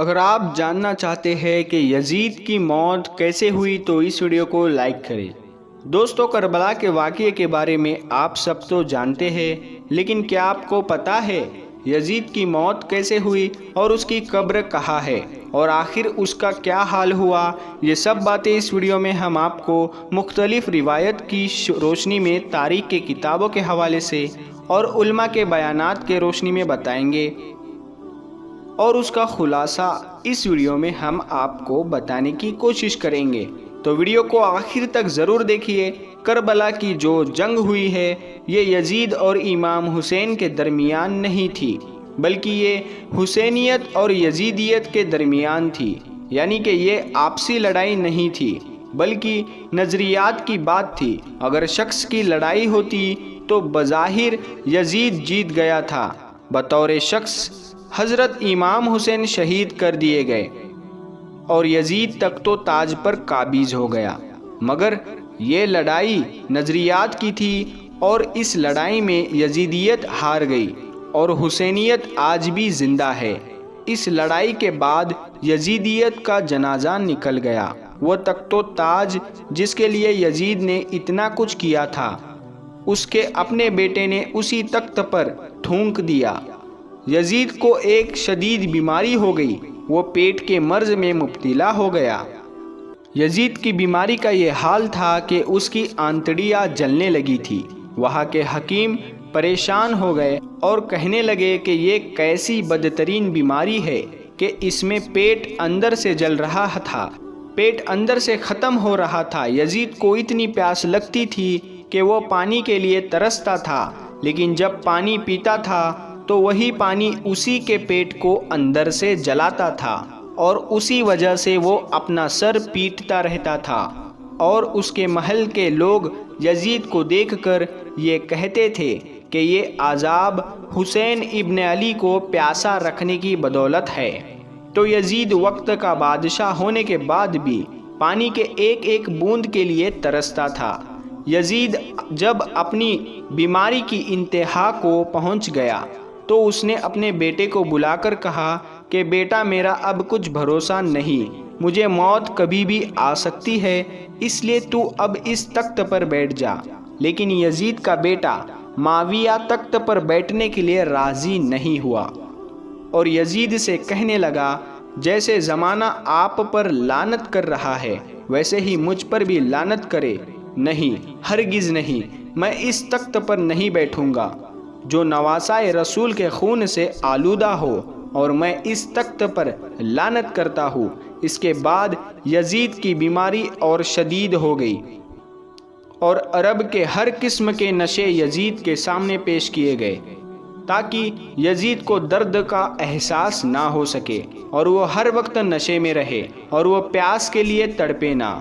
اگر آپ جاننا چاہتے ہیں کہ یزید کی موت کیسے ہوئی تو اس ویڈیو کو لائک کریں۔ دوستو، کربلا کے واقعے کے بارے میں آپ سب تو جانتے ہیں، لیکن کیا آپ کو پتا ہے یزید کی موت کیسے ہوئی اور اس کی قبر کہاں ہے اور آخر اس کا کیا حال ہوا؟ یہ سب باتیں اس ویڈیو میں ہم آپ کو مختلف روایت کی روشنی میں، تاریخ کے کتابوں کے حوالے سے اور علماء کے بیانات کے روشنی میں بتائیں گے، اور اس کا خلاصہ اس ویڈیو میں ہم آپ کو بتانے کی کوشش کریں گے۔ تو ویڈیو کو آخر تک ضرور دیکھیے۔ کربلا کی جو جنگ ہوئی ہے یہ یزید اور امام حسین کے درمیان نہیں تھی، بلکہ یہ حسینیت اور یزیدیت کے درمیان تھی، یعنی کہ یہ آپسی لڑائی نہیں تھی بلکہ نظریات کی بات تھی۔ اگر شخص کی لڑائی ہوتی تو بظاہر یزید جیت گیا تھا، بطور شخص حضرت امام حسین شہید کر دیے گئے اور یزید تخت و تاج پر قابض ہو گیا، مگر یہ لڑائی نظریات کی تھی اور اس لڑائی میں یزیدیت ہار گئی اور حسینیت آج بھی زندہ ہے۔ اس لڑائی کے بعد یزیدیت کا جنازہ نکل گیا۔ وہ تخت و تاج جس کے لیے یزید نے اتنا کچھ کیا تھا، اس کے اپنے بیٹے نے اسی تخت پر تھونک دیا۔ یزید کو ایک شدید بیماری ہو گئی، وہ پیٹ کے مرض میں مبتلا ہو گیا۔ یزید کی بیماری کا یہ حال تھا کہ اس کی آنتڑیاں جلنے لگی تھی۔ وہاں کے حکیم پریشان ہو گئے اور کہنے لگے کہ یہ کیسی بدترین بیماری ہے کہ اس میں پیٹ اندر سے جل رہا تھا، پیٹ اندر سے ختم ہو رہا تھا۔ یزید کو اتنی پیاس لگتی تھی کہ وہ پانی کے لیے ترستا تھا، لیکن جب پانی پیتا تھا تو وہی پانی اسی کے پیٹ کو اندر سے جلاتا تھا، اور اسی وجہ سے وہ اپنا سر پیٹتا رہتا تھا۔ اور اس کے محل کے لوگ یزید کو دیکھ کر یہ کہتے تھے کہ یہ عذاب حسین ابن علی کو پیاسا رکھنے کی بدولت ہے۔ تو یزید وقت کا بادشاہ ہونے کے بعد بھی پانی کے ایک ایک بوند کے لیے ترستا تھا۔ یزید جب اپنی بیماری کی انتہا کو پہنچ گیا تو اس نے اپنے بیٹے کو بلا کر کہا کہ بیٹا، میرا اب کچھ بھروسہ نہیں، مجھے موت کبھی بھی آ سکتی ہے، اس لیے تو اب اس تخت پر بیٹھ جا۔ لیکن یزید کا بیٹا معاویہ تخت پر بیٹھنے کے لیے راضی نہیں ہوا اور یزید سے کہنے لگا، جیسے زمانہ آپ پر لعنت کر رہا ہے ویسے ہی مجھ پر بھی لعنت کرے۔ نہیں، ہرگز نہیں، میں اس تخت پر نہیں بیٹھوں گا جو نواسائے رسول کے خون سے آلودہ ہو، اور میں اس تخت پر لعنت کرتا ہوں۔ اس کے بعد یزید کی بیماری اور شدید ہو گئی اور عرب کے ہر قسم کے نشے یزید کے سامنے پیش کیے گئے تاکہ یزید کو درد کا احساس نہ ہو سکے اور وہ ہر وقت نشے میں رہے اور وہ پیاس کے لیے تڑپے نہ۔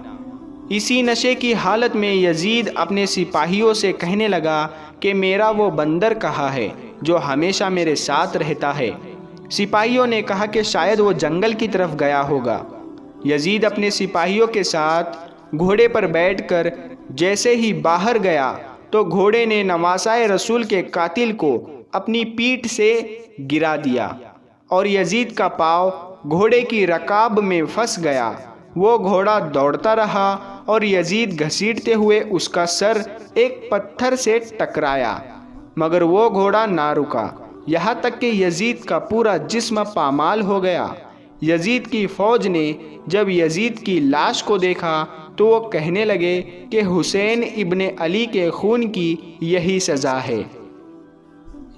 اسی نشے کی حالت میں یزید اپنے سپاہیوں سے کہنے لگا کہ میرا وہ بندر کہاں ہے جو ہمیشہ میرے ساتھ رہتا ہے؟ سپاہیوں نے کہا کہ شاید وہ جنگل کی طرف گیا ہوگا۔ یزید اپنے سپاہیوں کے ساتھ گھوڑے پر بیٹھ کر جیسے ہی باہر گیا تو گھوڑے نے نواسائے رسول کے قاتل کو اپنی پیٹھ سے گرا دیا اور یزید کا پاؤں گھوڑے کی رکاب میں پھنس گیا۔ وہ گھوڑا دوڑتا رہا اور یزید گھسیٹتے ہوئے اس کا سر ایک پتھر سے ٹکرایا، مگر وہ گھوڑا نہ رکا، یہاں تک کہ یزید کا پورا جسم پامال ہو گیا۔ یزید کی فوج نے جب یزید کی لاش کو دیکھا تو وہ کہنے لگے کہ حسین ابن علی کے خون کی یہی سزا ہے۔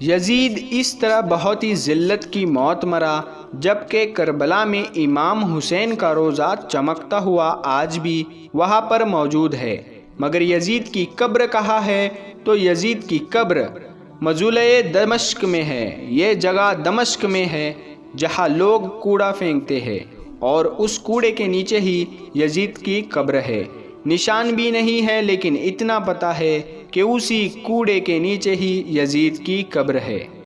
یزید اس طرح بہت ہی ذلت کی موت مرا، جبکہ کربلا میں امام حسین کا روضہ چمکتا ہوا آج بھی وہاں پر موجود ہے۔ مگر یزید کی قبر کہاں ہے؟ تو یزید کی قبر مضلع دمشق میں ہے۔ یہ جگہ دمشق میں ہے جہاں لوگ کوڑا پھینکتے ہیں، اور اس کوڑے کے نیچے ہی یزید کی قبر ہے۔ نشان بھی نہیں ہے، لیکن اتنا پتہ ہے کہ اسی کوڑے کے نیچے ہی یزید کی قبر ہے۔